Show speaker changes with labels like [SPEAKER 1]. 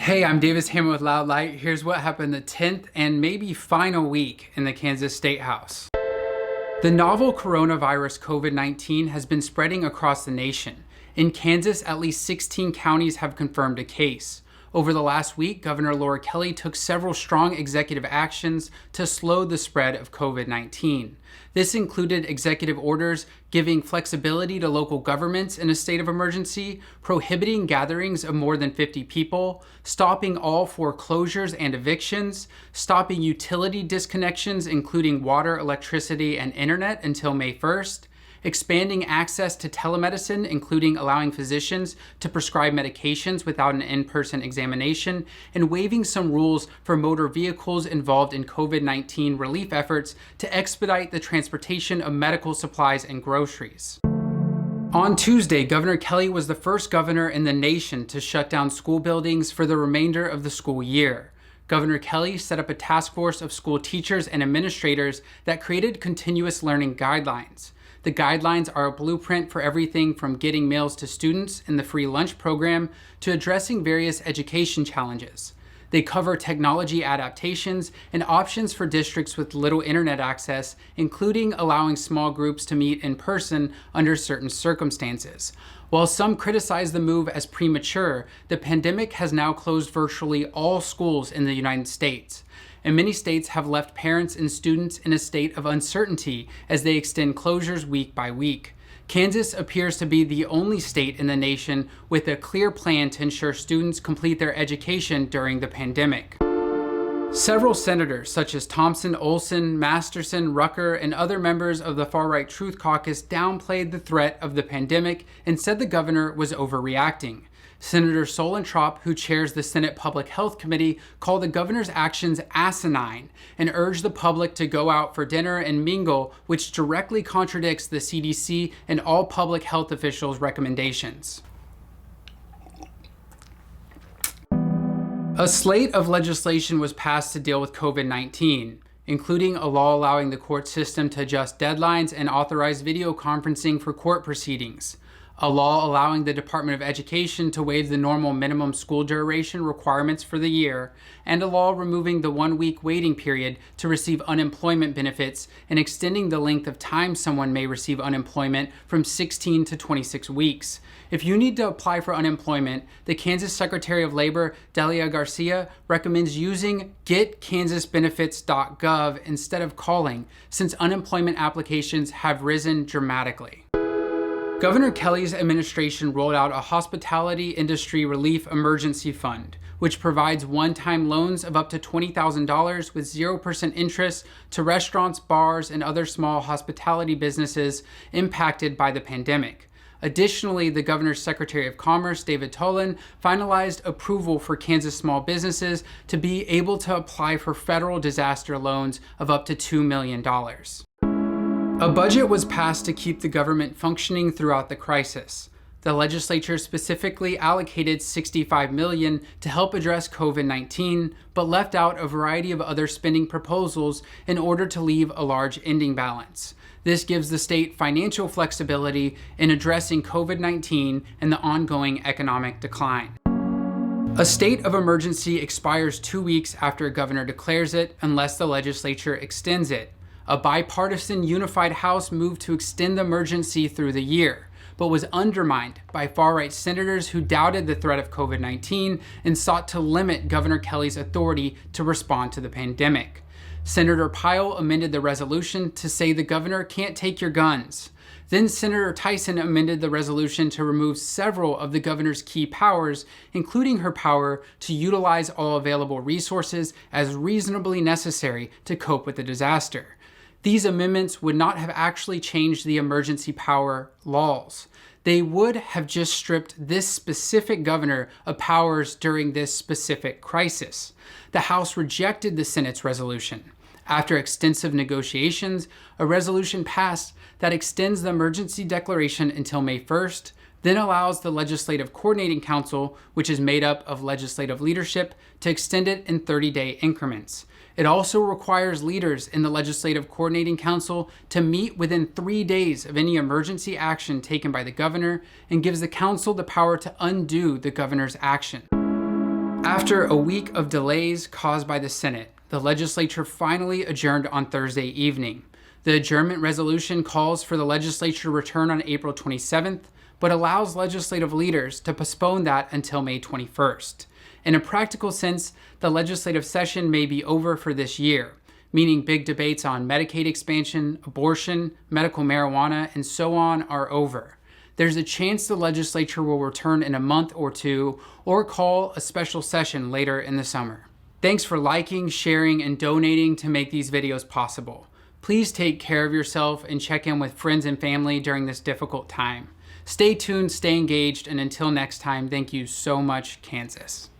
[SPEAKER 1] Hey, I'm Davis Hammer with Loud Light. Here's what happened the 10th and maybe final week in the Kansas Statehouse. The novel coronavirus COVID-19 has been spreading across the nation. In Kansas, at least 16 counties have confirmed a case. Over the last week, Governor Laura Kelly took several strong executive actions to slow the spread of COVID-19. This included executive orders giving flexibility to local governments in a state of emergency, prohibiting gatherings of more than 50 people, stopping all foreclosures and evictions, stopping utility disconnections including water, electricity, and internet until May 1st, expanding access to telemedicine, including allowing physicians to prescribe medications without an in-person examination, and waiving some rules for motor vehicles involved in COVID-19 relief efforts to expedite the transportation of medical supplies and groceries. On Tuesday, Governor Kelly was the first governor in the nation to shut down school buildings for the remainder of the school year. Governor Kelly set up a task force of school teachers and administrators that created continuous learning guidelines. The guidelines are a blueprint for everything from getting meals to students in the free lunch program to addressing various education challenges. They cover technology adaptations and options for districts with little internet access, including allowing small groups to meet in person under certain circumstances. While some criticize the move as premature, the pandemic has now closed virtually all schools in the United States. And many states have left parents and students in a state of uncertainty as they extend closures week by week. Kansas appears to be the only state in the nation with a clear plan to ensure students complete their education during the pandemic. Several senators, such as Thompson, Olson, Masterson, Rucker, and other members of the far-right Truth Caucus downplayed the threat of the pandemic and said the governor was overreacting. Senator Solentrop, who chairs the Senate Public Health Committee, called the governor's actions asinine and urged the public to go out for dinner and mingle, which directly contradicts the CDC and all public health officials' recommendations. A slate of legislation was passed to deal with COVID-19, including a law allowing the court system to adjust deadlines and authorize video conferencing for court proceedings, a law allowing the Department of Education to waive the normal minimum school duration requirements for the year, and a law removing the 1-week waiting period to receive unemployment benefits and extending the length of time someone may receive unemployment from 16 to 26 weeks. If you need to apply for unemployment, the Kansas Secretary of Labor, Delia Garcia, recommends using getkansasbenefits.gov instead of calling, since unemployment applications have risen dramatically. Governor Kelly's administration rolled out a hospitality industry relief emergency fund, which provides one-time loans of up to $20,000 with 0% interest to restaurants, bars, and other small hospitality businesses impacted by the pandemic. Additionally, the governor's Secretary of Commerce, David Tolan, finalized approval for Kansas small businesses to be able to apply for federal disaster loans of up to $2 million. A budget was passed to keep the government functioning throughout the crisis. The legislature specifically allocated $65 million to help address COVID-19, but left out a variety of other spending proposals in order to leave a large ending balance. This gives the state financial flexibility in addressing COVID-19 and the ongoing economic decline. A state of emergency expires 2 weeks after a governor declares it, unless the legislature extends it. A bipartisan unified House moved to extend the emergency through the year, but was undermined by far-right senators who doubted the threat of COVID-19 and sought to limit Governor Kelly's authority to respond to the pandemic. Senator Pyle amended the resolution to say the governor can't take your guns. Then Senator Tyson amended the resolution to remove several of the governor's key powers, including her power to utilize all available resources as reasonably necessary to cope with the disaster. These amendments would not have actually changed the emergency power laws. They would have just stripped this specific governor of powers during this specific crisis. The House rejected the Senate's resolution. After extensive negotiations, a resolution passed that extends the emergency declaration until May 1st, then allows the Legislative Coordinating Council, which is made up of legislative leadership, to extend it in 30-day increments. It also requires leaders in the Legislative Coordinating Council to meet within 3 days of any emergency action taken by the governor and gives the council the power to undo the governor's action. After a week of delays caused by the Senate, the legislature finally adjourned on Thursday evening. The adjournment resolution calls for the legislature to return on April 27th, but allows legislative leaders to postpone that until May 21st. In a practical sense, the legislative session may be over for this year, meaning big debates on Medicaid expansion, abortion, medical marijuana, and so on are over. There's a chance the legislature will return in a month or two or call a special session later in the summer. Thanks for liking, sharing, and donating to make these videos possible. Please take care of yourself and check in with friends and family during this difficult time. Stay tuned, stay engaged, and until next time, thank you so much, Kansas.